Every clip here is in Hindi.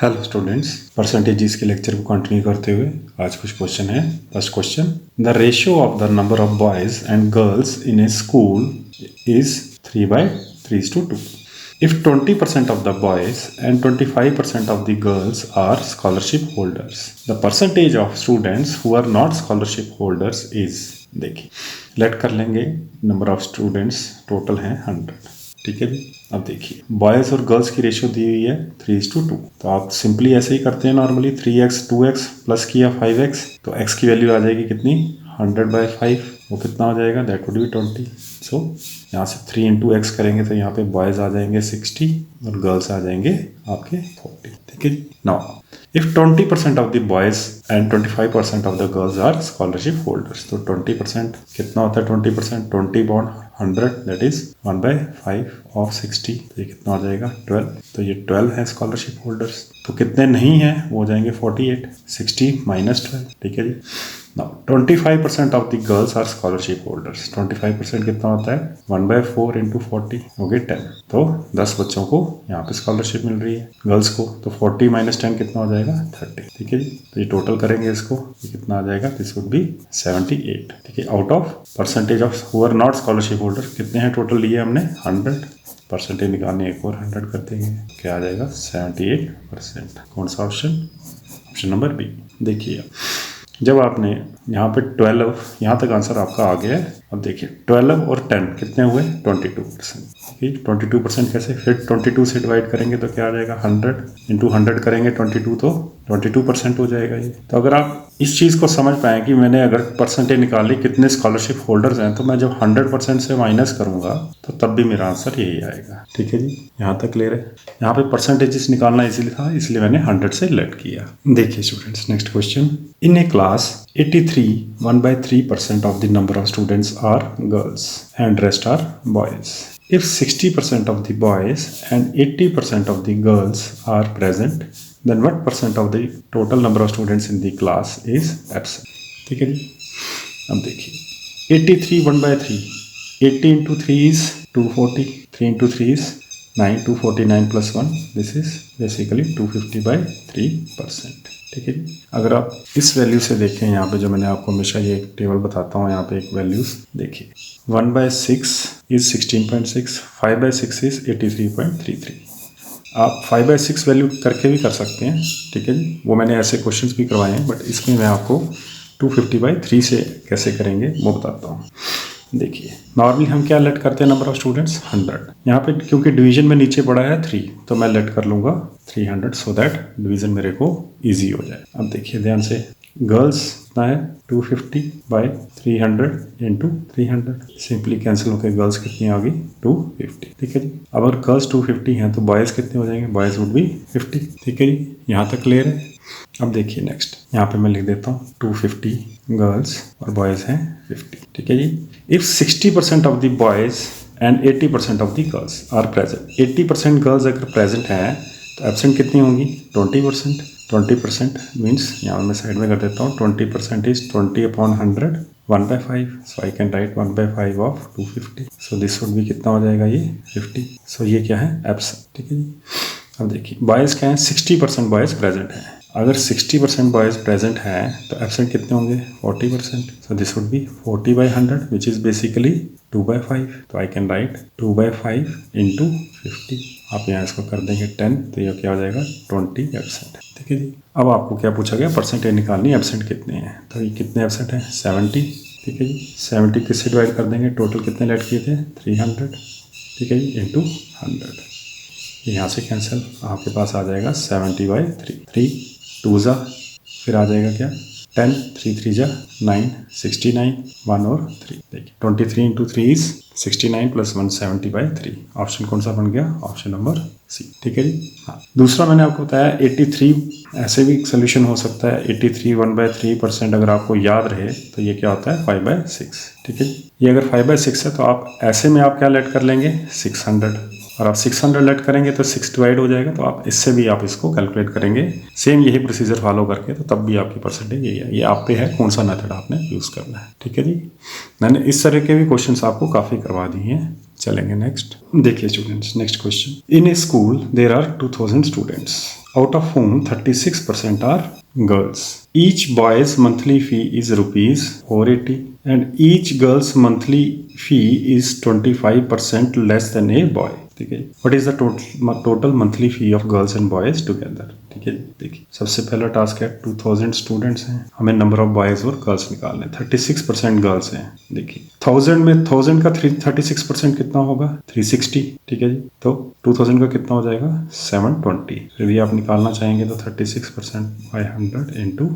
हेलो स्टूडेंट्स, परसेंटेजेस के लेक्चर को कंटिन्यू करते हुए आज कुछ क्वेश्चन है। First question, the ratio of the number of boys and girls in a school is 3/3:2. If 20% of the boys and 25% of the girls are scholarship holders, the percentage of students who are not scholarship holders is, देखिए लेट कर लेंगे, नंबर ऑफ स्टूडेंट्स टोटल हैं 100। ठीक है जी। अब देखिए बॉयज़ और गर्ल्स की रेशियो दी हुई है 3:2, तो आप सिंपली ऐसे ही करते हैं नॉर्मली। 3x 2x प्लस किया 5x, तो x की वैल्यू आ जाएगी कितनी, 100/5। वो कितना हो जाएगा, दैट वुड बी 20। सो यहाँ से 3 into x करेंगे तो यहाँ पे बॉयज़ आ जाएंगे 60 और गर्ल्स आ जाएंगे आपके 40। ठीक है जी। Now if 20% of the boys and 25% of the girls are scholarship holders, तो 20% कितना होता है, 20% 20 बॉन्ड 100, दैट इज 1/5 ऑफ 60, तो ये कितना हो जाएगा 12। तो ये 12 है स्कॉलरशिप होल्डर्स। तो कितने नहीं है, वो हो जाएंगे 48, 60 - 12। ठीक है जी। Now 25% of the girls are scholarship holders, 25% कितना होता है, 1/4 × 40 हो गए 10। तो 10 बच्चों को यहाँ पे स्कॉलरशिप मिल रही है गर्ल्स को, तो 40 - 10 कितना हो जाएगा, 30। ठीक है जी। तो ये टोटल करेंगे इसको, ये कितना आ जाएगा, दिस वुड बी 78। ठीक है। Out of percentage of who are not scholarship holder कितने हैं टोटल लिए हमने, 100। परसेंटेज निकालने एक और 100 कर देंगे, क्या आ जाएगा 78%। कौन सा ऑप्शन, ऑप्शन नंबर बी। देखिए जब आपने यहाँ पे 12, यहाँ तक आंसर आपका आ गया है। अब देखिए 12 और 10 कितने हुए, 22%। ठीक है। 22% कैसे, फिर 22 से डिवाइड करेंगे तो क्या आ जाएगा, 100 × 100 करेंगे 22, तो 22% हो जाएगा ये। तो अगर आप इस चीज़ को समझ पाएँ कि मैंने अगर परसेंटेज निकाली कितने स्कॉलरशिप होल्डर्स हैं, तो मैं जब 100% से माइनस करूँगा तो तब भी मेरा आंसर यही आएगा। ठीक है जी। यहाँ तक क्लियर है। यहाँ पे परसेंटेजेस निकालना इजीली था, इसलिए मैंने 100 से लेट किया। देखिए students, next question, in A class 83 1/3% of the number of students are girls and rest are boys. If 60% of the boys and 80% of the girls are present, then what percent of the total number of students in the class is absent? ठीक है जी। अब देखिए 83 1/3, 80 × 3 is 240, 3 × 3 is 9, 249 + 1, this is basically 250/3%। ठीक है जी। अगर आप इस वैल्यू से देखें, यहाँ पे जो मैंने आपको हमेशा ये एक टेबल बताता हूँ, यहाँ पे एक वैल्यूज देखिए, 1/6 is 16.6, 5/6 is 83.33। आप 5/6 वैल्यू करके भी कर सकते हैं। ठीक है जी। वो मैंने ऐसे क्वेश्चंस भी करवाए हैं, बट इसमें मैं आपको 250/3 से कैसे करेंगे वो बताता हूँ। देखिए नॉर्मली हम क्या लेट करते हैं, नंबर ऑफ स्टूडेंट्स 100। यहाँ पे क्योंकि डिवीजन में नीचे पड़ा है 3, तो मैं लेट कर लूँगा 300, सो दैट डिवीजन मेरे को इजी हो जाए। अब देखिए ध्यान से, गर्ल्स कितना है, 250/300 × 300, सिंपली कैंसिल होकर गर्ल्स कितनी आ गई, 250। ठीक है जी। अगर गर्ल्स 250 हैं तो बॉयज़ कितने हो जाएंगे, बॉयज़ वुड बी 50। ठीक है जी। यहाँ तक क्लियर है। अब देखिए नेक्स्ट, यहाँ पे मैं लिख देता हूँ 250 गर्ल्स और बॉयज़ हैं 50। ठीक है जी। If 60% of the boys and 80% of the girls are present, 80% girls अगर प्रेजेंट हैं तो एब्सेंट कितनी होंगी, 20%। 20% मीन्स यहाँ मैं साइड में कर देता हूँ, 20% is 20/100, 1/5। So I can write 1/5 of 250। So this would भी कितना हो जाएगा, ये 50। सो ये क्या है, एब्सेंट। ठीक है जी। अब देखिए बॉयज़ क्या है, 60% बॉयज़ प्रेजेंट हैं। अगर 60% बॉयज़ प्रेजेंट हैं तो एब्सेंट कितने होंगे, 40%। सो this would B 40/100 which is basically 2/5। तो आई कैन राइट 2/5 × 50। आप यहाँ इसको कर देंगे 10, तो ये क्या हो जाएगा, 20 एब्सेंट। ठीक है जी। अब आपको क्या पूछा गया, परसेंटेज निकालनी, एब्सेंट कितने हैं, तो ये कितने एब्सेंट हैं, 70। ठीक है जी। 70 किससे डिवाइड कर देंगे, टोटल कितने लेट किए थे, 300। ठीक है जी, × 100। यहाँ से कैंसिल, आपके पास आ जाएगा 70/3, 3 2 जा, फिर आ जाएगा क्या, 10, 3 3 जा 9, 69, 1 और 3। देखिए 23 × 3 is 69 + 1 70/3। ऑप्शन कौन सा बन गया, ऑप्शन नंबर सी। ठीक है जी। हाँ, दूसरा मैंने आपको बताया 83, ऐसे भी सोल्यूशन हो सकता है। 83 1/3% अगर आपको याद रहे तो ये क्या होता है, 5/6। ठीक है जी। ये अगर 5/6 है तो आप ऐसे में आप क्या लेट कर लेंगे, 600, और आप 600 लेट करेंगे तो 6 डिवाइड हो जाएगा, तो आप इससे भी आप इसको कैलकुलेट करेंगे, सेम यही प्रोसीजर फॉलो करके, तो तब भी आपकी परसेंटेज यही है। ये आप पे है कौन सा मेथड आपने यूज़ करना है। ठीक है जी। मैंने इस तरह के भी क्वेश्चंस आपको काफ़ी करवा दिए हैं। चलेंगे नेक्स्ट। देखिए students, next question, in a school there are 2000 students out of whom 36% are girls. Each boy's monthly fee is rupees 480 and each girl's monthly fee is 25% less than a boy. ठीक है, what is the total monthly fee of girls and boys together. ठीक है, देखिए सबसे पहला टास्क है 2000 स्टूडेंट्स हैं, हमें नंबर ऑफ बॉयज और गर्ल्स निकालने. 36% गर्ल्स हैं. देखिए 1000 में 1000 का 36% कितना होगा 360. ठीक है जी, तो 2000 का कितना हो जाएगा 720. यदि आप निकालना चाहेंगे तो 36% 500 इंटू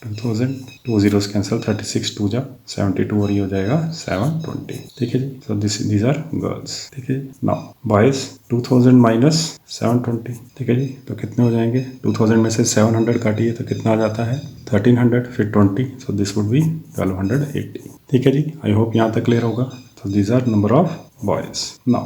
2000, 2 zeros कैंसिल, 36 2 जा 72 और ये हो जाएगा 720. ठीक है जी, so these are girls. ठीक है, now boys 2000 माइनस 720. ठीक है जी, तो कितने हो जाएंगे 2000 में से 700 काटिए तो कितना आ जाता है 1300 फिर 20, so this would be 1280. ठीक है जी, आई होप यहाँ तक क्लियर होगा. So these are number of boys. Now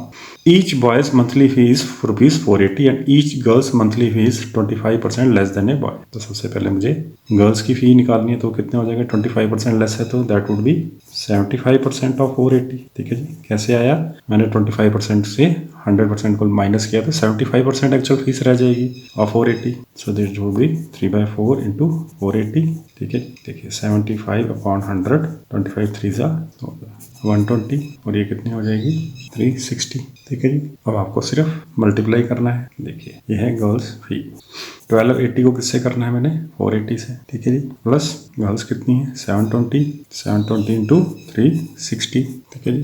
each boy's monthly fee is rupees 480 and each girl's monthly fee is 25% less than a boy. तो सबसे पहले मुझे गर्ल्स की फी निकालनी है, तो कितने हो जाएगा 25% लेस है तो दैट वुड बी 75% ऑफ 480. ठीक है जी, कैसे आया, मैंने 25% से 100% को माइनस किया तो 75% एक्चुअल फीस रह जाएगी of 480. So this would B 3/4 into 480. ठीक है, देखिए 75 अपॉन 100, 25 3 जा 120 और ये कितनी हो जाएगी 360. ठीक है जी, अब आपको सिर्फ मल्टीप्लाई करना है. देखिए ये है गर्ल्स फी. 1280 को किससे करना है मैंने 480 से. ठीक है जी, प्लस गर्ल्स कितनी है 720 इंटू 360. ठीक है जी,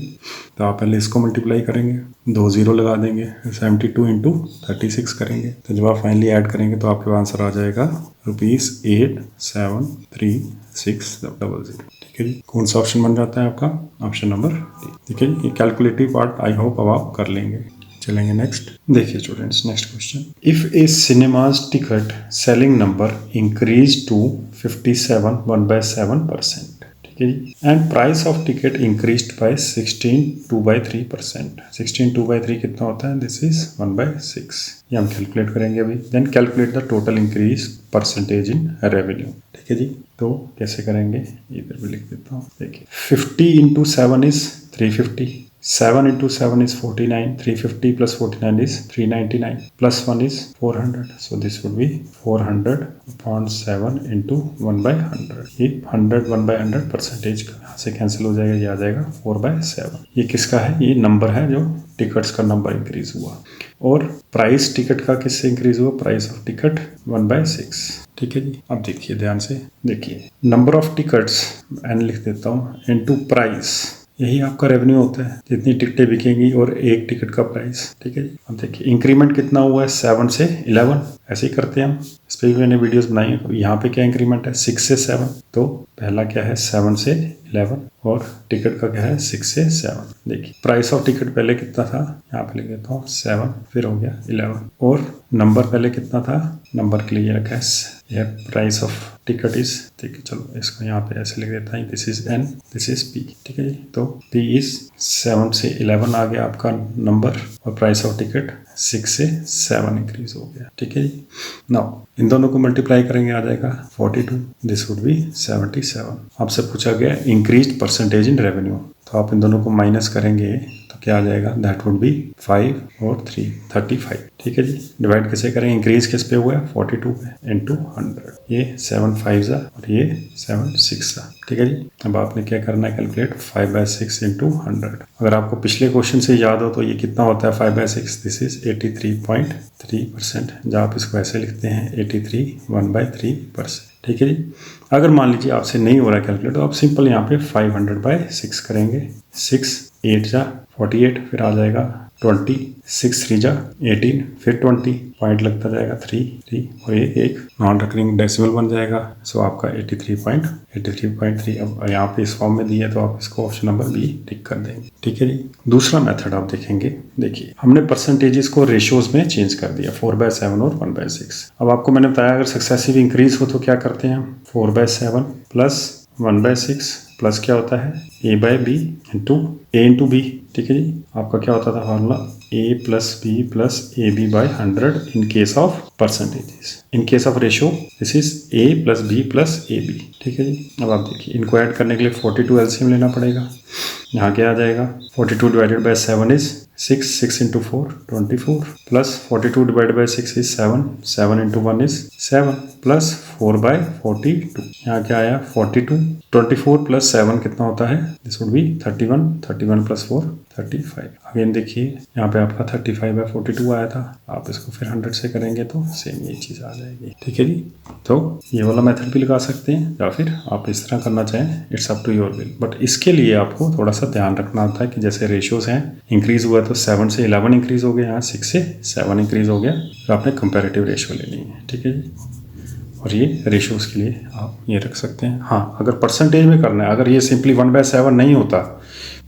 तो आप पहले इसको मल्टीप्लाई करेंगे, 2 जीरो लगा देंगे, 72 इंटू 36 करेंगे, तो जब आप फाइनली ऐड करेंगे तो आपके आंसर आ जाएगा ₹873600. ठीक है जी, कौन सा ऑप्शन बन जाता है आपका, ऑप्शन नंबर डी. ठीक है जी, ये कैलकुलेटिव पार्ट आई होप अब आप कर लेंगे. चलेंगे नेक्स्ट. देखिए students, next question. If a cinema's ticket selling number increase to 57 1/7%. ठीक है जी, and price of ticket increased by 16 2/3%. 16 2/3 कितना होता है, दिस इज 1/6. ये हम कैलकुलेट करेंगे अभी. Then calculate the total increase percentage in revenue. ठीक है जी, तो कैसे करेंगे, इधर भी लिख देता हूँ. देखिए 50 into 7 is 350, 7 into 7 is 49, 350 plus 49 is 399, plus 1 is 400. So this would be 400 upon 7 into 1/100. ये 100 1/100 परसेंटेज का यहाँ से कैंसिल हो जाएगा, ये आ जाएगा 4/7. ये किसका है, ये नंबर है जो टिकट्स का नंबर इंक्रीज हुआ. और प्राइस टिकट का किससे इंक्रीज हुआ, प्राइस ऑफ टिकट 1/6. ठीक है जी, अब देखिए ध्यान से. देखिए नंबर ऑफ टिकट्स एन लिख देता हूँ इनटू प्राइस, यही आपका रेवेन्यू होता है, जितनी टिकटें बिकेंगी और एक टिकट का प्राइस. ठीक है जी, अब देखिए इंक्रीमेंट कितना हुआ है 7 से 11. ऐसे ही करते हैं हम, इस पर भी मैंने वीडियोस बनाई है. यहाँ पे क्या इंक्रीमेंट है 6 से 7, तो पहला क्या है 7 से 11 और टिकट का क्या है 6 से 7. देखिए प्राइस ऑफ टिकट पहले कितना था, यहाँ पे लिख देता हूँ 7, फिर हो गया 11, और नंबर पहले कितना था, नंबर के लिए रखा है यह प्राइस ऑफ टिकट इज. ठीक है, चलो इसको यहाँ पे ऐसे लिख देता है, this is an, this is P. ठीक है जी, तो पी इज 7 से 11 आ गया आपका नंबर और प्राइस ऑफ टिकट 6 से 7 इंक्रीज हो गया. ठीक है जी, नाउ इन दोनों को मल्टीप्लाई करेंगे आ जाएगा 42, दिस वुड बी 77. आपसे पूछा गया इंक्रीज परसेंटेज इन रेवेन्यू, तो आप इन दोनों को माइनस करेंगे तो क्या आ जाएगा, दैट वुड बी 5 और 3 35. ठीक है जी, डिवाइड कैसे करें, इंक्रीज किस पे हुआ है 42 पे इंटू 100. ये 7 5 और ये 7 6. ठीक है जी, अब आपने क्या करना है, कैलकुलेट 5/6 इंटू 100. अगर आपको पिछले क्वेश्चन से याद हो तो ये कितना होता है 5/6, दिस इज 83.3%. जब आप इसको ऐसे लिखते हैं 83 1/3%. ठीक है जी, अगर मान लीजिए आपसे नहीं हो रहा है कैलकुलेट, तो आप सिंपल यहाँ पे 500/6 करेंगे. 6 8 जा 48, फिर आ जाएगा 20, 6 3 जा 18, फिर 20, पॉइंट लगता जाएगा 3 और ये एक नॉन रिकरिंग डेसिमल बन जाएगा. सो आपका 83.3. अब यहाँ पे इस फॉर्म में दिया है तो आप इसको ऑप्शन नंबर बी टिक कर देंगे. ठीक है जी, दूसरा मेथड आप देखेंगे. देखिए हमने परसेंटेजेस को रेशियोज में चेंज कर दिया 4/7 और 1/6. अब आपको मैंने बताया अगर सक्सेसिव इंक्रीज हो तो क्या करते हैं हम, 4/7 प्लस 1/6 प्लस क्या होता है a/b into a into b. ठीक है जी, आपका क्या होता था formula, a plus b plus ab/100 in case of percentages. In case of ratio this is a plus b plus ab. ठीक है जी, अब आप देखिए इनको ऐड करने के लिए 42 एलसीएम लेना पड़ेगा. यहाँ क्या आ जाएगा, 42 divided by 7 is 6 into 4 24 plus 42 divided by 6 is 7 into 1 is 7 plus 4 by 42 यहाँ क्या आया 42 24 plus 7 कितना होता है this would B 31 plus 4 35 again देखिए यहाँ पे आपका 35 by 42 आया था आप इसको फिर 100 से करेंगे तो सेम ये चीज़ आ जाएगी ठीक है जी। तो ये वाला मेथड भी लगा सकते हैं या फिर आप इस तरह करना चाहें it's up to your will but इसके लिए आपको थोड़ा सा ध्यान रखना होता है कि जैसे रेशियोज हैं इंक्रीज हुआ तो 7 से 11 इंक्रीज हो गया यहाँ 6 से 7 इंक्रीज हो गया तो आपने कंपेरेटिव रेशियो लेनी है ठीक है जी। और ये रेशियोज के लिए आप ये रख सकते हैं। हाँ अगर परसेंटेज में करना है अगर ये सिंपली 1/7 नहीं होता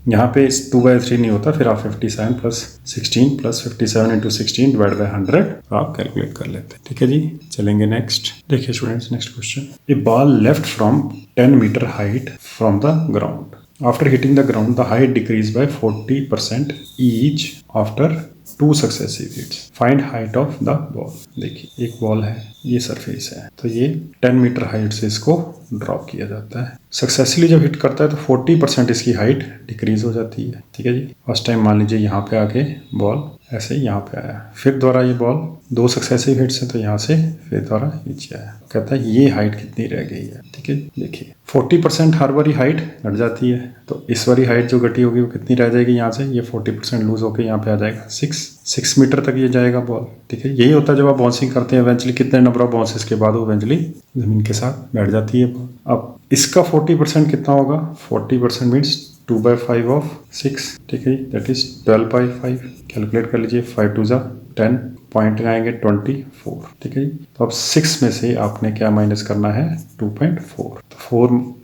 यहाँ पे 2/3 नहीं होता फिर आप 57 plus 16 plus 57 into 16 divided by 100 आप कैलकुलेट कर लेते हैं ठीक है जी। चलेंगे नेक्स्ट देखिए students next question a ball left from 10 metre height from the ground after hitting the ground the height decrease by 40% each after 2 successive hits find height of the ball. देखिए एक बॉल है ये सरफेस है तो ये 10 मीटर हाइट से इसको ड्रॉप किया जाता है सक्सेसफुली जब हिट करता है तो 40% इसकी हाइट डिक्रीज हो जाती है ठीक है जी। फर्स्ट टाइम मान लीजिए यहाँ पे आके बॉल ऐसे यहाँ पे आया फिर दोबारा ये बॉल 2 सक्सेसिव हिट्स है तो यहाँ से फिर दोबारा नीचे आया कहता है ये हाइट कितनी रह गई है ठीक है। देखिए 40% हर बारी हाइट घट जाती है तो इस बारी हाइट जो घटी होगी वो कितनी रह जाएगी यहाँ से ये 40% लूज होकर यहाँ पे आ जाएगा 6 मीटर तक ये जाएगा बॉल ठीक है। यही होता है जब आप बाउंसिंग करते हैं इवेंचुअली कितने नंबर ऑफ बाउंसेस के बाद वो इवेंचुअली जमीन के साथ बैठ जाती है बॉल। अब इसका 40% कितना होगा 40% मीन्स 2/5 ऑफ 6 ठीक है दैट इज 12/5 कैलकुलेट कर लीजिए 5 2 जा 10 पॉइंट आएंगे 24 ठीक है जी। तो अब 6 में से आपने क्या माइनस करना है 2.4 तो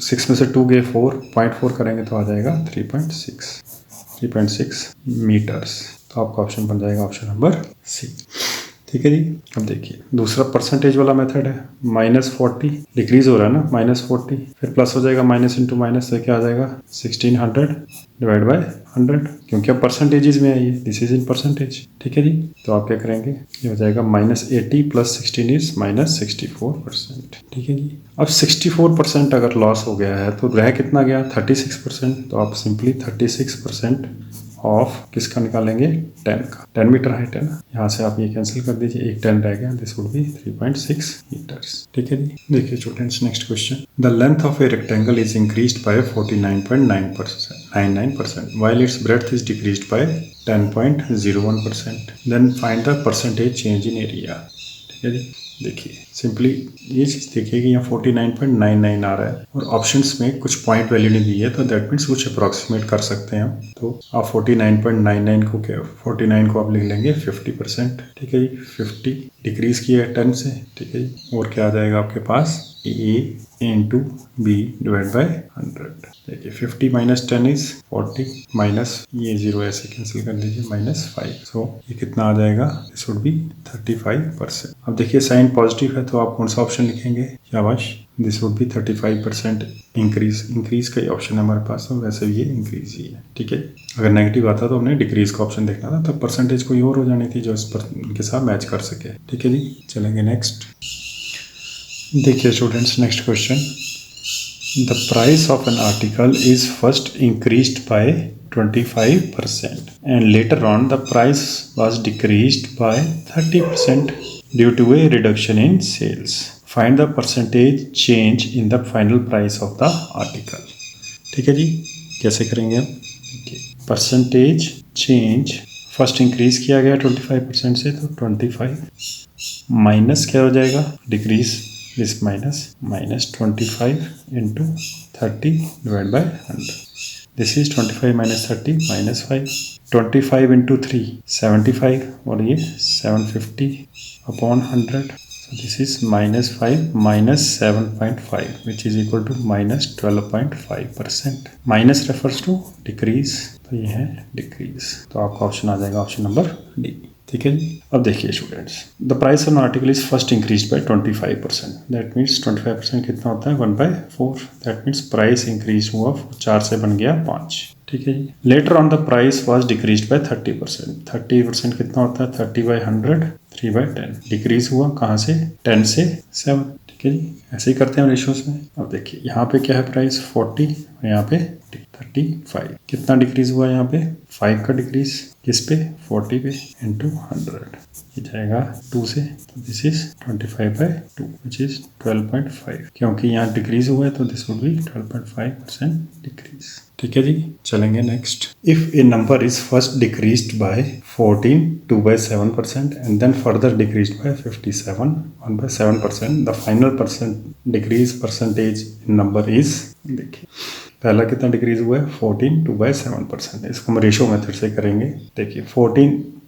6 में से 2 गए 4.4 करेंगे तो आ जाएगा 3.6 मीटर्स तो आपका ऑप्शन बन जाएगा ऑप्शन नंबर सी ठीक है जी। अब देखिए दूसरा परसेंटेज वाला मेथड है -40 डिक्रीज हो रहा है ना -40 फिर प्लस हो जाएगा माइनस इंटू माइनस से क्या आ जाएगा 1600 डिवाइड बाय 100 क्योंकि अब परसेंटेजेस में है ये दिस इज इन परसेंटेज ठीक है जी। तो आप क्या करेंगे ये हो जाएगा -80 + 16 इज -64% ठीक है जी। अब 64% अगर लॉस हो गया है तो रह कितना गया 36% तो आप सिंपली 36% ऑफ किसका निकालेंगे 10 का 10 मीटर हाइट है ना यहाँ से आप ये कैंसिल कर दीजिए एक 10 रह गया दिस वुड बी 3.6 मीटर्स ठीक है जी। देखिए students next question the length of a rectangle is increased by 49.99% while its breadth is decreased by 10.01% then find the percentage change in area ठीक है जी। देखिए सिंपली ये चीज़ देखिए कि यहाँ 49.99 आ रहा है और ऑप्शंस में कुछ पॉइंट वैल्यू नहीं दी है तो दैट मीन्स कुछ अप्रॉक्सीमेट कर सकते हैं हम तो आप 49.99 को क्या 49 को आप लिख लेंगे 50% ठीक है जी 50 डिक्रीज किया है 10 से ठीक है जी और क्या आ जाएगा आपके पास A into B divide by 100 देखिए 50 - 10 इज 40 माइनस ये 0 ऐसे कैंसिल कर लीजिए -5 सो ये कितना आ जाएगा दिस वुड बी 35%। अब देखिए साइन पॉजिटिव है तो आप कौन सा ऑप्शन लिखेंगे शाबाश दिस वुड बी 35% इंक्रीज का ही ऑप्शन है हमारे पास तो वैसे भी ये इंक्रीज ही है ठीक है। अगर नेगेटिव आता तो हमने डिक्रीज का ऑप्शन देखना था तब परसेंटेज कोई और हो जानी थी जो इस पर इनके साथ मैच कर सके ठीक है जी। चलेंगे नेक्स्ट देखिए students next question the price of an article is first increased by 25% and later on the price was decreased by 30% due to a reduction in sales find the percentage change in the final price of the article ठीक है जी। कैसे करेंगे हम परसेंटेज चेंज फर्स्ट इंक्रीज किया गया 25% से तो 25 माइनस क्या हो जाएगा decrease this -25 into 30 divided by 100 this is 25 - 30 -5 25 into 3 75 और ये 750 upon 100 so this is -5 minus 7.5 which is equal to -12.5%। Minus refers to decrease तो ये है डिक्रीज तो आपका ऑप्शन आ जाएगा ऑप्शन नंबर डी ठीक है जी। अब देखिए students the price of article is first increase by 25% that means 25% कितना होता है 1/4 दैट मीन्स प्राइस इंक्रीज हुआ 4 से बन गया 5 ठीक है जी। Later on the price was decrease by 30% 30% कितना होता है 30/100 3/10 डिक्रीज हुआ कहाँ से 10 से 7 ठीक है जी। ऐसे ही करते हैं रेशियोज में। अब देखिए यहाँ पे क्या है प्राइस 40 और यहाँ पे 35 कितना डिक्रीज हुआ यहाँ पे 5 का डिक्रीज किस पे 40 पे इंटू 100 ये जाएगा 2 से, तो दिस इज 25/2 विच इज 12.5। क्योंकि यहाँ डिक्रीज हुआ है तो दिस वुड बी 12.5% डिक्रीज। ठीक है जी, चलेंगे next. If a number is first decreased by 14 2/7% and then further decreased by 57 1/7%, the final decrease percentage in number is, देखिए पहला कितना डिक्रीज हुआ है 14 2/7%। इसको हम रेशो मेथड से करेंगे। देखिए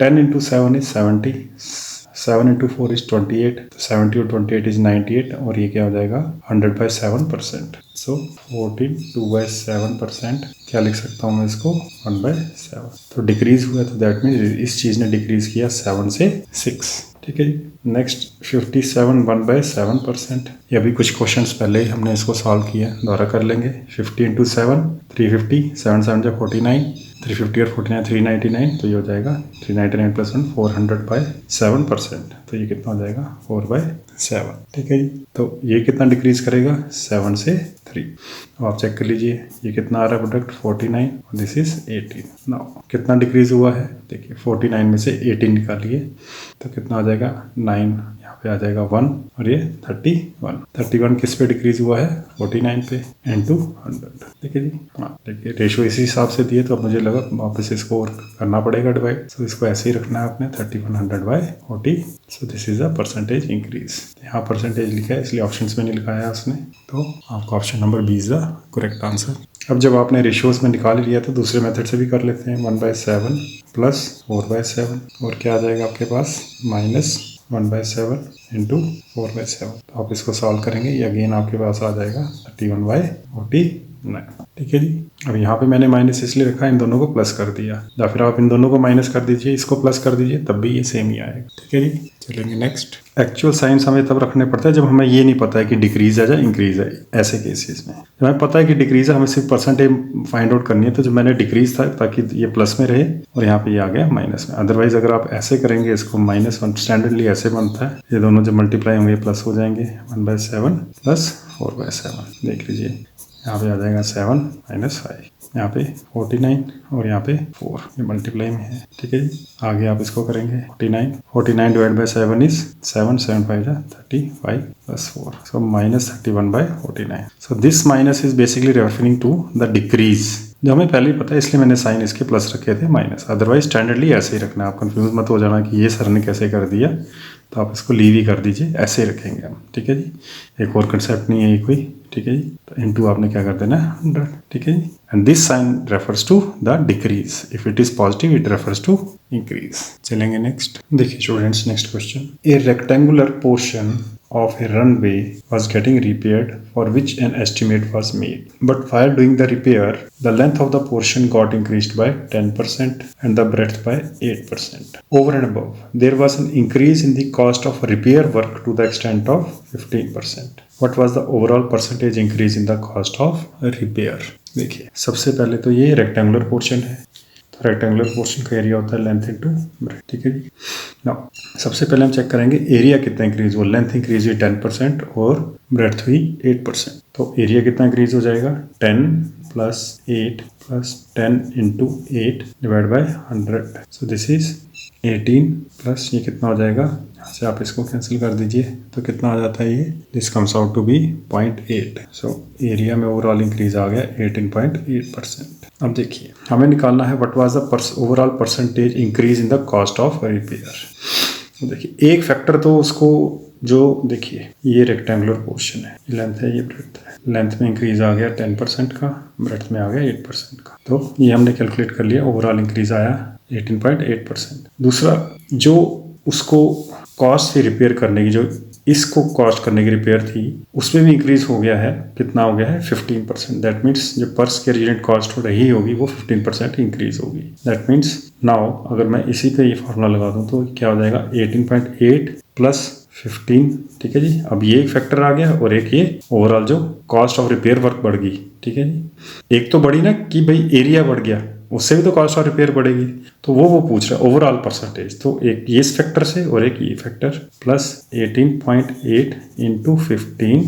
10 into 7 is 70, 7 into 4 is 28, तो 70 और 28 is 98 और ये क्या हो जाएगा 100/7%। सो 14 2/7%, क्या लिख सकता हूँ मैं इसको 1/7। तो डिक्रीज हुआ तो दैट मीन्स इस चीज़ ने डिक्रीज किया 7 से 6। ठीक है जी, नेक्स्ट 57 1/7%। ये अभी कुछ क्वेश्चंस पहले ही हमने इसको सॉल्व किया, दोबारा कर लेंगे। 50 into 7 350, 7 7 जा 49, 350 और 49 399, तो ये हो जाएगा 399 + 1 400/7%। तो ये कितना हो जाएगा 4/7। ठीक है जी, तो ये कितना डिक्रीज करेगा 7 से 3। अब आप चेक कर लीजिए ये कितना आ रहा है प्रोडक्ट 49 और दिस इज 18। नाउ कितना डिक्रीज हुआ है, देखिए 49 में से 18 निकालिए तो कितना आ जाएगा 9, यहाँ पे आ जाएगा 1 और ये 31 किस पे डिक्रीज हुआ है 49 पे इंटू 100। ठीक है जी, हाँ देखिए रेशो इसी हिसाब से दिए तो अब मुझे लगा वापस इसको और करना पड़ेगा डिवाइड। सो इसको ऐसे ही रखना है आपने 3100/40। So this is a percentage increase. यहाँ परसेंटेज लिखा है इसलिए ऑप्शंस में नहीं लिखाया है उसने, तो आपका option number B is the correct answer. अब जब आपने रेशियोज में निकाल लिया तो दूसरे मेथड से भी कर लेते हैं। 1/7 + 4/7 और क्या आ जाएगा आपके पास -1/7 इंटू 4/7। तो आप इसको सॉल्व करेंगे, ये अगेन आपके पास आ जाएगा 31/49। ठीक है जी, अब यहाँ पे मैंने माइनस इसलिए रखा, इन दोनों को प्लस कर दिया, या फिर आप इन दोनों को माइनस कर दीजिए, इसको प्लस कर दीजिए, तब भी ये सेम ही आएगा। ठीक है जी, चलेंगे नेक्स्ट। एक्चुअल साइंस हमें तब रखने पड़ता है जब हमें ये नहीं पता है कि डिक्रीज है या इंक्रीज है। ऐसे केसेस में जब हमें पता है कि डिक्रीज है, हमें सिर्फ परसेंटेज फाइंड आउट करनी है। तो जो मैंने डिक्रीज था ताकि ये प्लस में रहे और यहाँ पे ये आ गया माइनस में। अदरवाइज अगर आप ऐसे करेंगे इसको -1, स्टैंडर्डली ऐसे बनता है, ये दोनों जब मल्टीप्लाई होंगे प्लस हो जाएंगे 1/7 + 4/7। देख लीजिए यहाँ पे आ जाएगा 7 - 5, यहाँ पे 49 और यहाँ पे 4, ये मल्टीप्लाई में है। ठीक है जी, आगे आप इसको करेंगे 49 / 7 इज 7 7 5 जा 35 + 4, so -31/49। So this minus is basically referring to the decrease, जो हमें पहले ही पता है इसलिए मैंने साइन इसके प्लस रखे थे माइनस। अदरवाइज स्टैंडर्डली ऐसे ही रखना है, आप कंफ्यूज मत हो जाना कि ये सर ने कैसे कर दिया, तो आप इसको लीव ही कर दीजिए, ऐसे ही रखेंगे हम। ठीक है जी, एक और कंसेप्ट नहीं है ये कोई। ठीक है जी, तो इनटू आपने क्या कर देना 100। ठीक है जी, and this sign refers to the decrease, if it is positive it refers to increase. चलेंगे नेक्स्ट। देखिए students, next question. A rectangular portion of a runway was getting repaired for which an estimate was made. But while doing the repair, the length of the portion got increased by 10% and the breadth by 8%. Over and above, there was an increase in the cost of repair work to the extent of 15%. What was the overall percentage increase in the cost of repair? देखिए सबसे पहले तो ये रेक्टेंगुलर पोर्शन है, तो रेक्टेंगुलर पोर्शन का एरिया होता है लेंथ इंटू ब्रेथ। ठीक है जी, नाउ सबसे पहले हम चेक करेंगे एरिया कितना इंक्रीज हुआ। लेंथ इंक्रीज हुई 10% और ब्रेथ हुई 8%। तो एरिया कितना इंक्रीज हो जाएगा 10 + 8 + 10 × 8 / 100। सो दिस इज 18 प्लस ये कितना हो जाएगा, यहाँ से आप इसको कैंसिल कर दीजिए तो कितना आ जाता है ये, this comes out to be 0.8। So area में ओवरऑल इंक्रीज आ गया 18.8%। अब देखिए हमें निकालना है what was the overall percentage increase in the cost of repair. देखिए एक फैक्टर तो उसको जो देखिए ये रेक्टेंगुलर पोर्शन है, लेंथ है, ये ब्रेड्थ है। लेंथ में इंक्रीज आ गया 10% का, ब्रेड्थ में आ गया 8% का, तो ये हमने कैलकुलेट कर लिया, ओवरऑल इंक्रीज आया 18.8%। दूसरा जो उसको कॉस्ट थी रिपेयर करने की, जो इसको कॉस्ट करने की रिपेयर थी, उसमें भी इंक्रीज हो गया है। कितना हो गया है 15%। दैट मीन्स जो पर स्क्वायर यूनिट कॉस्ट हो रही होगी वो 15% इंक्रीज होगी। दैट मीन्स नाउ अगर मैं इसी पे ये फार्मूला लगा दूं तो क्या हो जाएगा 18.8 + 15। ठीक है जी, अब ये एक फैक्टर आ गया और एक ये ओवरऑल जो कॉस्ट ऑफ रिपेयर वर्क बढ़ गई। ठीक है जी, एक तो बढ़ी ना कि भाई एरिया बढ़ गया, उससे भी तो कॉस्ट ऑफ रिपेयर बढ़ेगी, तो वो पूछ रहा है ओवरऑल परसेंटेज। तो एक ये इस फैक्टर से और एक ये फैक्टर प्लस 18.8 × 15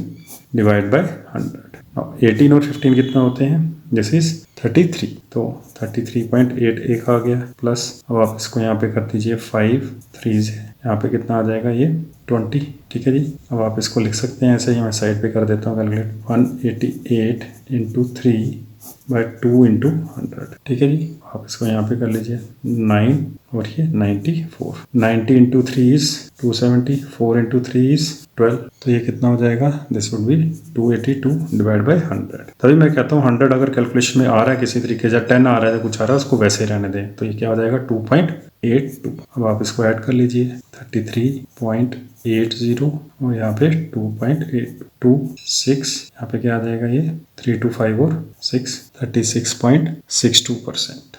/ 100। 18 और 15 कितना होते हैं दिस इज 33, तो 33.8 एक आ गया प्लस, अब आप इसको यहाँ पे कर दीजिए 5 3 यहाँ पे कितना आ जाएगा ये 20, ठीक है जी। अब आप इसको लिख सकते हैं ऐसे ही, मैं साइड पे कर देता हूँ कैलकुलेट, 188 इंटू 3/2 इंटू 100, ठीक है जी। आप इसको यहाँ पे कर लीजिए 9 और ये 94, 90 इंटू 3 इज 270, 4 इंटू 3 इज 12, तो ये कितना हो जाएगा, this would B 282 divide by 100। तभी मैं कहता हूँ 100 अगर कैलकुलेशन में आ रहा है किसी तरीके से, 10 आ रहा है, कुछ आ रहा है, उसको वैसे ही रहने दें, तो ये क्या हो जाएगा 2.82। अब आप इसको ऐड कर लीजिए 33.80 और यहाँ पे 2.826, यहाँ पे क्या आ जाएगा ये 3 2 5 और 6 36.62%,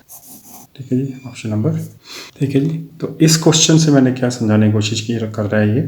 ठीक है जी, ऑप्शन नंबर, ठीक है जी। तो इस क्वेश्चन से मैंने क्या समझाने की कोशिश की कर रहा है ये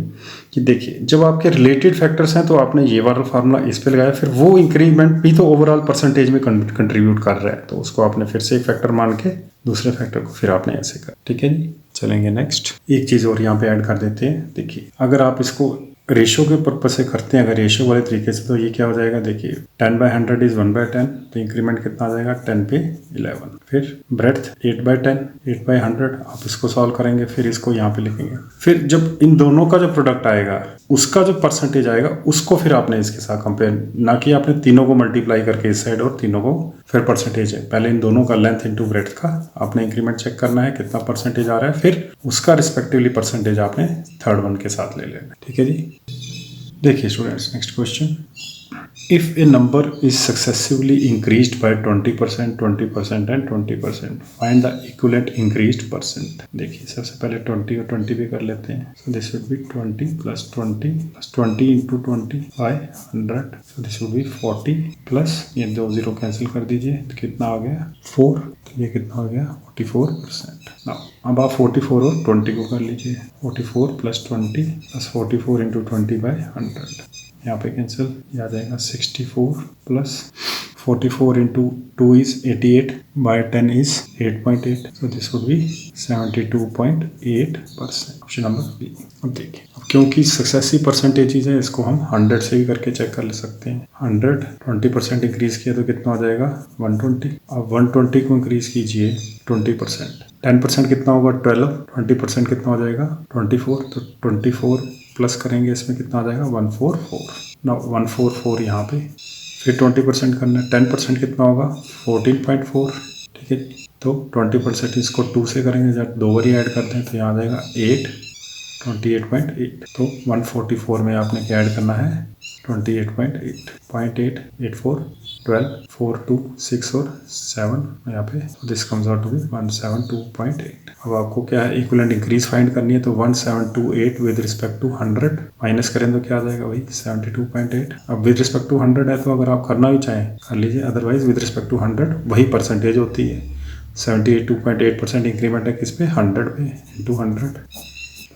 कि देखिए जब आपके रिलेटेड फैक्टर्स हैं तो आपने ये वाला फार्मूला इस पे लगाया, फिर वो इंक्रीमेंट भी तो ओवरऑल परसेंटेज में कंट्रीब्यूट कर रहा है, तो उसको आपने फिर से एक फैक्टर मान के दूसरे फैक्टर को फिर आपने ऐसे कर, ठीक है जी। चलेंगे नेक्स्ट, एक चीज़ और यहाँ पे ऐड कर देते हैं। देखिए अगर आप इसको रेशो के पर्पज से करते हैं, अगर रेशो वाले तरीके से, तो ये क्या हो जाएगा, देखिए 10/100 इज 1/10, तो इंक्रीमेंट कितना आ जाएगा 10 पे 11, फिर ब्रेड्थ 8/10, 8/100, आप इसको सॉल्व करेंगे, फिर इसको यहाँ पे लिखेंगे, फिर जब इन दोनों का जो प्रोडक्ट आएगा उसका जो परसेंटेज आएगा उसको फिर आपने इसके साथ कंपेयर, ना कि आपने तीनों को मल्टीप्लाई करके इस साइड और तीनों को फिर परसेंटेज है, पहले इन दोनों का लेंथ इंटू ब्रेड्थ का आपने इंक्रीमेंट चेक करना है कितना परसेंटेज आ रहा है, फिर उसका रिस्पेक्टिवली परसेंटेज आपने थर्ड वन के साथ ले लेना, ठीक है जी। देखिए students, next question, if a number is successively increased by 20%, 20% and 20%, find the equivalent increased percent. देखिए सबसे पहले 20 और 20 भी कर लेते हैं, so this would be 20 plus 20 into 20 by 100, so this would be 40 plus ये 2 0 कैंसिल कर दीजिए, तो कितना आ गया 4, तो ये कितना हो गया 44%। अब आप 44 और 20 को कर लीजिए, 44 प्लस 20 प्लस 44 इंटू 20 बाय 100, यहाँ पे कैंसिल, ये आ जाएगा 64 plus 44 into 2 is 88 by 10 is 8.8, so this would be 72.8%, option number B. अब देखिए, अब क्योंकि सक्सेसिव परसेंटेजेस है इसको हम 100 से ही करके चेक कर ले सकते हैं। 100 20% इंक्रीज किया तो कितना हो जाएगा 120, अब 120 को इंक्रीज कीजिए 20%, 10% कितना होगा 12, 20% कितना हो जाएगा 24, तो 24 प्लस करेंगे इसमें कितना आ जाएगा 144, ना 144 यहाँ पे, फिर 20% करना है, 10% कितना होगा 14.4, ठीक है, तो 20% इसको 2 से करेंगे, जब 2 बार ऐड करते हैं तो यहाँ आ जाएगा 8, 28.8, तो 144 में आपने क्या ऐड करना है 28.8, 0.884 12 4 2 6 और 7 यहाँ पे, this comes out to be 172.8। अब आपको क्या है इक्विवेलेंट इंक्रीज फाइंड करनी है, तो 1728 विद रिस्पेक्ट टू 100 माइनस करें तो क्या आ जाएगा भाई 72.8। अब विद रिस्पेक्ट टू 100 है तो अगर आप करना भी चाहें कर लीजिए, अदरवाइज विद रिस्पेक्ट टू 100 वही परसेंटेज होती है, 72.8% इंक्रीमेंट है किस पे 100 पे इंटू 100,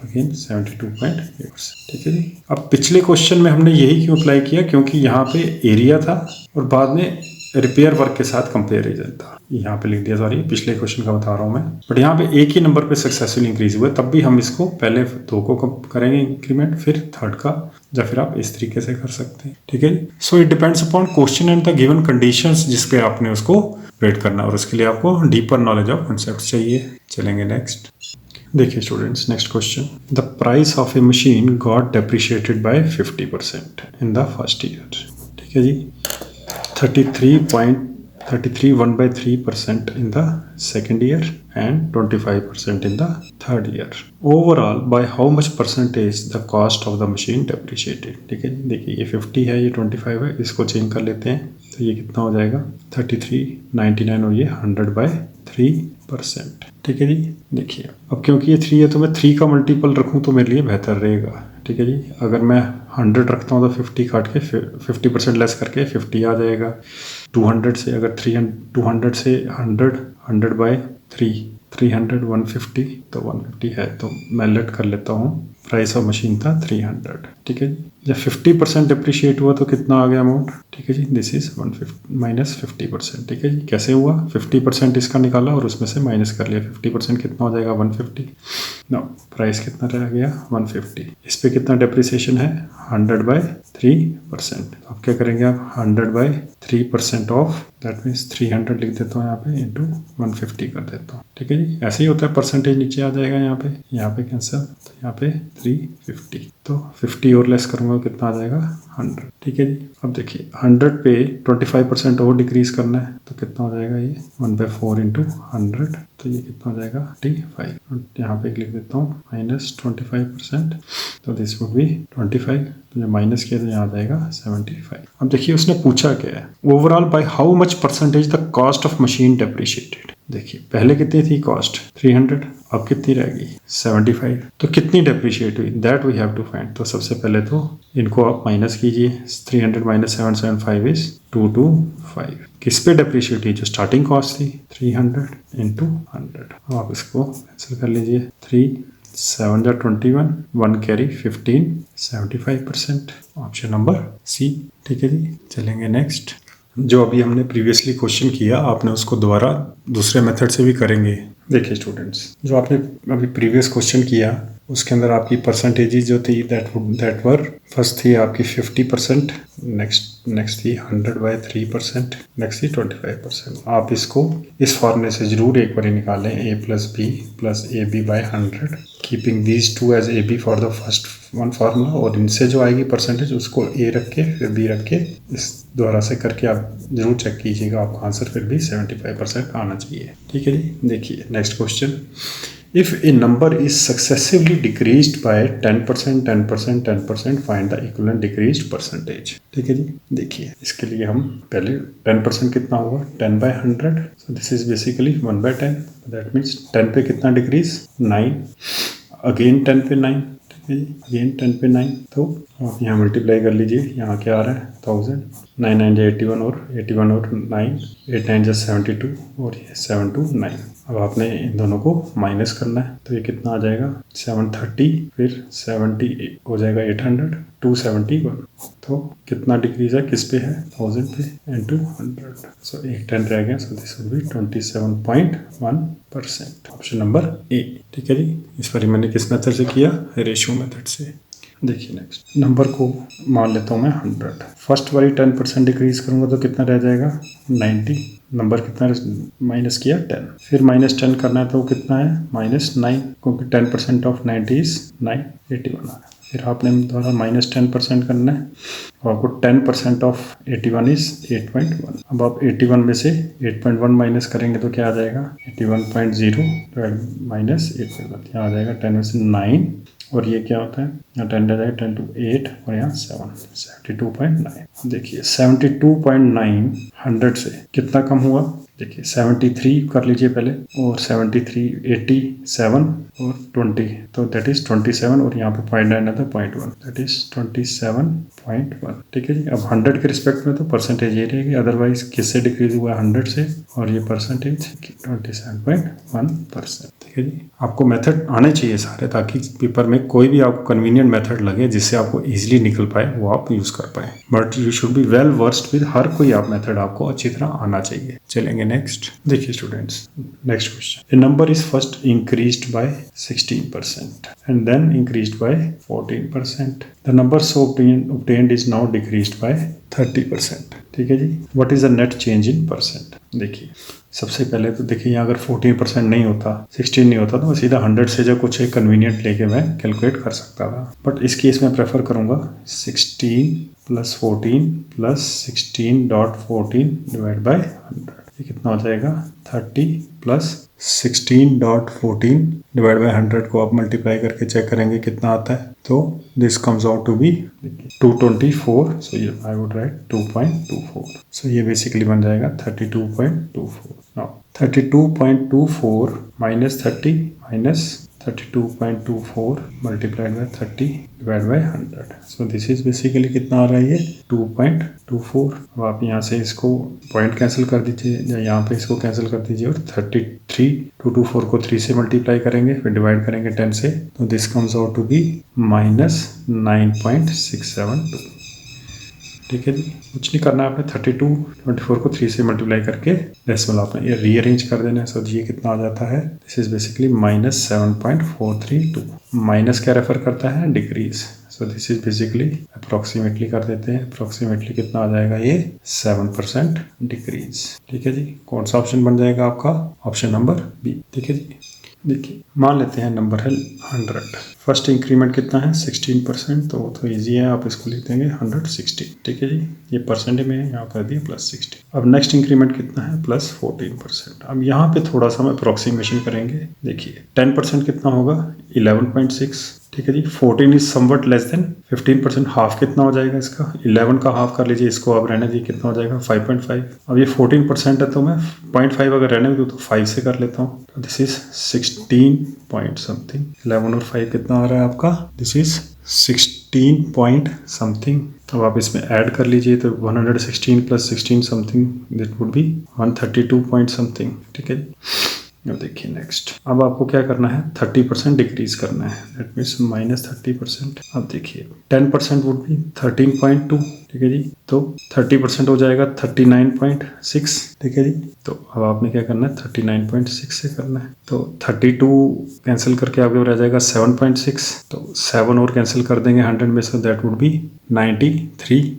अगेन 72.8%, ठीक है जी। अब पिछले क्वेश्चन में हमने यही क्यों अप्लाई किया, क्योंकि यहाँ पे एरिया था और बाद में रिपेयर वर्क के साथ कंपेरिजन था, यहाँ पे लिख दिया, सॉरी पिछले क्वेश्चन का बता रहा हूँ मैं, बट यहाँ पे एक ही नंबर पे सक्सेसफुल इंक्रीज हुआ, तब भी हम इसको पहले 2 को करेंगे इंक्रीमेंट, फिर थर्ड का, या फिर आप इस तरीके से कर सकते हैं, ठीक है। So it depends upon question and the given conditions जिस पे आपने उसको वेट करना, और उसके लिए आपको डीपर नॉलेज ऑफ कॉन्सेप्ट चाहिए। चलेंगे नेक्स्ट, देखिए students, next question, the price of a machine got depreciated by 50% in the first year, ठीक है जी, 33 1/3% in the second year and 25% in the third year. Overall, by how much percentage the cost of the machine depreciated? ठीक है, देखिए ये 50 है, ये 25 है, इसको चेंज कर लेते हैं तो ये कितना हो जाएगा 33, 99 और ये 100/3%, ठीक है जी। देखिए अब क्योंकि ये 3 है तो मैं 3 का मल्टीपल रखूँ तो मेरे लिए बेहतर रहेगा, ठीक है जी। अगर मैं 100 रखता हूँ तो 50 काट के 50% लेस करके 50 आ जाएगा। 200 से अगर 200 से 100/3 300 150 तो 150 है, तो मैं लेट कर लेता हूँ, प्राइस ऑफ मशीन था 300, ठीक है जी। जब 50% डिप्रिशिएट हुआ तो कितना आ गया अमाउंट, ठीक है जी, दिस इज 150 -50%, ठीक है जी। कैसे हुआ 50% इसका निकाला और उसमें से माइनस कर लिया, 50% कितना हो जाएगा 150, नो प्राइस कितना रह गया 150, इस पे कितना डिप्रिसिएशन है 100/3%। अब क्या करेंगे आप 100/3% ऑफ दैट मीन्स 300 लिख देता हूँ यहाँ पे इंटू 150 कर देता हूँ। ठीक है जी, ऐसे ही होता है, परसेंटेज नीचे आ जाएगा यहाँ पे कैंसिल, तो यहाँ पे 350, तो 50 और लेस करूँगा कितना आ जाएगा 100। ठीक है जी, अब देखिए 100 पे 25% और डिक्रीज करना है तो कितना हो जाएगा ये 1/4 इंटू 100, तो ये कितना हो जाएगा 25। यहाँ पे लिख देता हूँ -25%, तो दिस वुड बी 25, तो ये माइनस किया तो यहाँ आ जाएगा 75। अब देखिए उसने पूछा क्या है, overall by how much percentage the cost of machine depreciated. देखिए पहले कितनी थी कॉस्ट 300, अब कितनी रहेगी 75, तो कितनी डेप्रिशिएट हुई that we have to find. तो सबसे पहले तो इनको आप माइनस कीजिए, 300 माइनस 775 इज 225। किस पे डेप्रिशिएट हुई, जो स्टार्टिंग कॉस्ट थी 300 इंटू 100। अब आप इसको कैंसिल कर लीजिए, 3 7 जा 21, 1 कैरी 15, 75%, ऑप्शन नंबर सी। ठीक है जी, चलेंगे नेक्स्ट। जो अभी हमने प्रीवियसली क्वेश्चन किया आपने उसको दोबारा दूसरे मेथड से भी करेंगे। देखिए स्टूडेंट्स, जो आपने अभी प्रीवियस क्वेश्चन किया उसके अंदर आपकी परसेंटेजेस जो थी दैट वर, फर्स्ट थी आपकी 50%, नेक्स्ट थी 100/3%, नेक्स्ट थी 25%। आप इसको इस फॉर्मूले से जरूर एक बार निकालें, a + b + ab/100, keeping these two as ab for the first one formula, और इनसे जो आएगी परसेंटेज उसको a रख के फिर b रख के इस द्वारा से करके आप जरूर चेक कीजिएगा, आपका आंसर फिर भी 75% आना चाहिए। ठीक है जी, देखिए next question. If a number is successively decreased by 10%, 10%, 10%, find the equivalent decreased percentage। ठीक है जी, देखिए इसके लिए हम पहले 10% कितना होगा 10/100, so this is basically 1/10, that means 10 पे कितना डिक्रीज 9, अगेन 10 पे 9, ठीक है जी, अगेन 10 पे 9, तो आप यहाँ मल्टीप्लाई कर लीजिए, यहाँ क्या आ रहा है 1000, 9 9 जा 81 और 9, 8 9 जा 72 और ये 7 2 9। अब आपने इन दोनों को माइनस करना है, तो ये कितना आ जाएगा 730, फिर 70 हो जाएगा 800, 271, तो कितना डिक्रीज है किस पे है 1000 पे इंटू 100, सो एक 10 रह गया, सो this would B 27.1%, option number A. ठीक है जी, इस पर मैंने किस मेथड से किया, रेशियो मेथड से। देखिए नेक्स्ट नंबर को मान लेता हूँ मैं 100, फर्स्ट वाली 10% डिक्रीज करूँगा तो कितना रह जाएगा 90, नंबर कितना माइनस किया 10, फिर -10 करना है तो कितना है -9, क्योंकि 10% ऑफ 90 इज 9, 81 आ रहा है। फिर आपने द्वारा -10% करना है, और आपको 10% ऑफ 81 इज 8.1। अब आप 81 में से 8.1 माइनस करेंगे तो क्या आ जाएगा 81.0 माइनस 8.1, यहाँ आ जाएगा 10 में से 9, और ये क्या होता है यहाँ 10 रह जाएगा, 10 to 8 और यहाँ 7, 72.9। देखिए 72.9 100 से कितना कम हुआ, देखिए 73 कर लीजिए पहले, और 73 87 और 20, तो दैट इज 27, और यहाँ पे 0.9 आता है 0.1, दैट इज 27.1। ठीक है जी, अब 100 के रिस्पेक्ट में तो परसेंटेज ये रहेगी, अदरवाइज किससे डिक्रीज हुआ 100 से, और ये परसेंटेज 27.1%। ठीक है जी, आपको मेथड आने चाहिए सारे, ताकि पेपर में कोई भी आपको कन्वीनियंट मेथड लगे जिससे आपको इजीली निकल पाए वो आप यूज कर पाए, but you should be well versed with her कोई आप मेथड आपको अच्छी तरह आना चाहिए। चलेंगे नेक्स्ट। देखिए students, next question, a number is first increased by 16% and then increased by 14%, the number so obtained is now decreased by 30%। ठीक है जी, what is the net change in percent. देखिए सबसे पहले तो देखिए यहाँ अगर 14% नहीं होता, 16 नहीं होता, तो मैं सीधा 100 से जो कुछ एक कन्वीनियंट लेके मैं कैलकुलेट कर सकता था, बट इस केस में प्रेफर करूँगा 16 + 14 + 16.14 डिवाइड बाय 100, ये कितना हो जाएगा 30 + 16.14 डिवाइड बाय 100 को आप मल्टीप्लाई करके चेक करेंगे कितना आता है, तो this comes out to be 224, so ये आई वुड राइट 2.24, सो ये बेसिकली बन जाएगा 32.24। Now 32.24 - 30 - 32.24 multiplied by 30 divide by 100, so this is basically कितना आ रहा है ये 2.24। अब आप यहाँ से इसको पॉइंट कैंसिल कर दीजिए, या यहाँ पे इसको कैंसिल कर दीजिए, और 33 224 को 3 से मल्टीप्लाई करेंगे, फिर डिवाइड करेंगे 10 से, तो this comes out to be -9.672। ठीक है जी, कुछ नहीं करना है आपने, 32 24 को 3 से मल्टीप्लाई करके डेसिमल आपने ये रीअरेंज कर देना है, सो ये कितना आ जाता है, दिस इज बेसिकली -7.432। माइनस क्या रेफर करता है decrease, so this is basically approximately कर देते हैं। अप्रोक्सीमेटली कितना आ जाएगा ये 7% डिक्रीज। ठीक है जी, कौन सा ऑप्शन बन जाएगा आपका? Option number B. ठीक है जी, देखिए मान लेते हैं नंबर है 100। फर्स्ट इंक्रीमेंट कितना है 16%, तो वो तो ईजी है, आप इसको लिख देंगे 160। ठीक है जी, ये परसेंट में यहाँ कर दिया +60। अब नेक्स्ट इंक्रीमेंट कितना है +14%। अब यहाँ पे थोड़ा सा हम अप्रोक्सीमेशन करेंगे। देखिए 10% कितना होगा 11.6। ठीक है जी, 14 is somewhat less than 15%। Half कितना हो जाएगा इसका? 11 का हाफ कर लीजिए, इसको आप रहने दीजिए, कितना हो जाएगा 5.5। अब ये 14% है तो मैं 0.5 अगर रहने दूँ तो 5 से कर लेता हूँ, तो दिस इज 16 पॉइंट समथिंग। 11 और 5 कितना आ रहा है आपका? This is 16 point something. अब आप इसमें ऐड कर लीजिए तो 116 + 16 something, that would be 132 point something. ठीक है जी, अब देखिए नेक्स्ट, अब आपको क्या करना है 30% डिक्रीज करना है, दैट मीन्स -30%। अब देखिए 10% वुड बी 13.2। ठीक है जी, तो 30% हो जाएगा 39.6। ठीक है जी, तो अब आपने क्या करना है 39.6 से करना है, तो 32 कैंसिल करके आपके रह जाएगा 7.6, तो 7 और कैंसिल कर देंगे 100 में से, दैट वुड बी 93,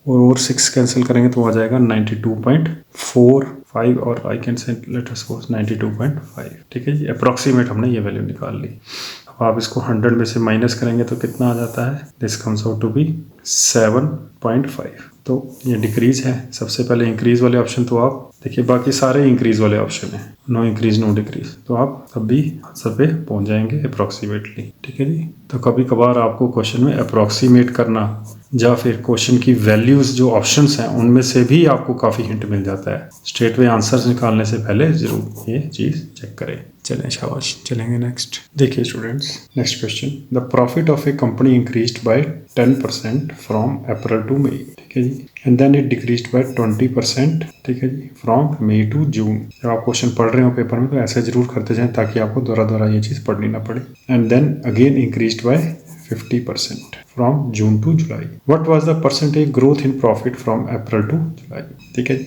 और 6 कैंसिल करेंगे तो आ जाएगा 92.45, और I can say let us suppose 92.5। ठीक है जी, अप्रॉक्सीमेट हमने ये वैल्यू निकाल ली। अब आप इसको 100 में से माइनस करेंगे तो कितना आ जाता है? This comes out to be 7.5। तो ये डिक्रीज है। सबसे पहले इंक्रीज वाले ऑप्शन तो आप देखिए, बाकी सारे इंक्रीज वाले ऑप्शन है, नो इंक्रीज नो डिक्रीज, तो आप तब भी आंसर पे पहुंच जाएंगे अप्रॉक्सीमेटली। ठीक है जी, तो कभी कभार आपको क्वेश्चन में अप्रॉक्सीमेट करना या फिर क्वेश्चन की वैल्यूज जो ऑप्शंस हैं उनमें से भी आपको काफ़ी हिंट मिल जाता है। स्ट्रेट वे आंसर्स निकालने से पहले जरूर ये चीज़ चेक करें। चलें शाबाश, चलेंगे नेक्स्ट। देखिए students, next question, the profit of a company increased by 10% from April to May. ठीक है जी, and then it decreased by 20%। ठीक है जी, फ्रॉम मई टू जून। जब आप क्वेश्चन पढ़ रहे हो पेपर में तो ऐसे जरूर करते जाएं ताकि आपको दोबारा ये चीज़ पढ़नी ना पड़े। And then again increased by 50% from June to July. What was the percentage growth in profit from April to July? ठीक है जी,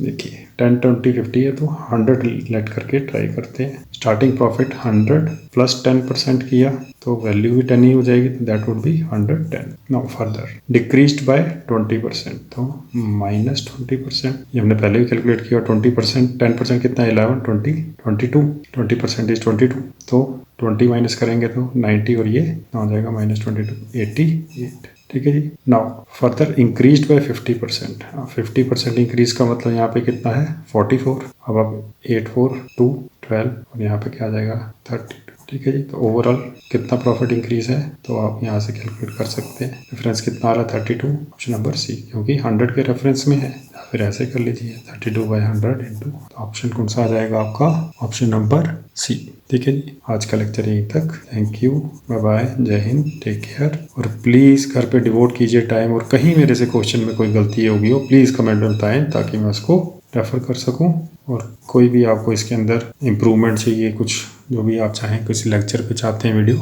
देखिए 10, 20, 50 है तो 100 लेट करके ट्राई करते हैं। स्टार्टिंग प्रॉफिट 100 + 10% किया तो वैल्यू भी 10 ही हो जाएगी, that would be 110। Now further decreased by 20%, तो -20%, ये हमने पहले भी कैलकुलेट किया। 20%, 10% कितना है 11, 20, 22, 20% इज 22, तो 20 माइनस करेंगे तो 90, और ये हो जाएगा -22, 88। ठीक है जी, now further increased by 50%। 50% increase का मतलब यहाँ पे कितना है 44। अब आप 8, 4, 2, 12, और यहाँ पे क्या आ जाएगा 32। ठीक है जी, तो ओवरऑल कितना प्रॉफिट इंक्रीज है तो आप यहाँ से कैलकुलेट कर सकते हैं। रेफरेंस कितना आ रहा है 32, ऑप्शन नंबर सी, क्योंकि 100 के रेफरेंस में है। फिर ऐसे कर लीजिए 32/100 इंटू, तो ऑप्शन कौन सा आ जाएगा आपका? Option number C. ठीक है जी, आज का लेक्चर यहीं तक। थैंक यू, बाय बाय, जय हिंद, टेक केयर। और प्लीज़ घर पे डिवोट कीजिए टाइम, और कहीं मेरे से क्वेश्चन में कोई गलती होगी हो प्लीज़ कमेंट में बताएं ताकि मैं उसको रेफ़र कर सकूं। और कोई भी आपको इसके अंदर इम्प्रूवमेंट चाहिए, कुछ जो भी आप चाहें, किसी लेक्चर पे चाहते हैं video,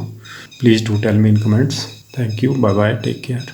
please do tell me in comments. Thank you, bye bye, take care.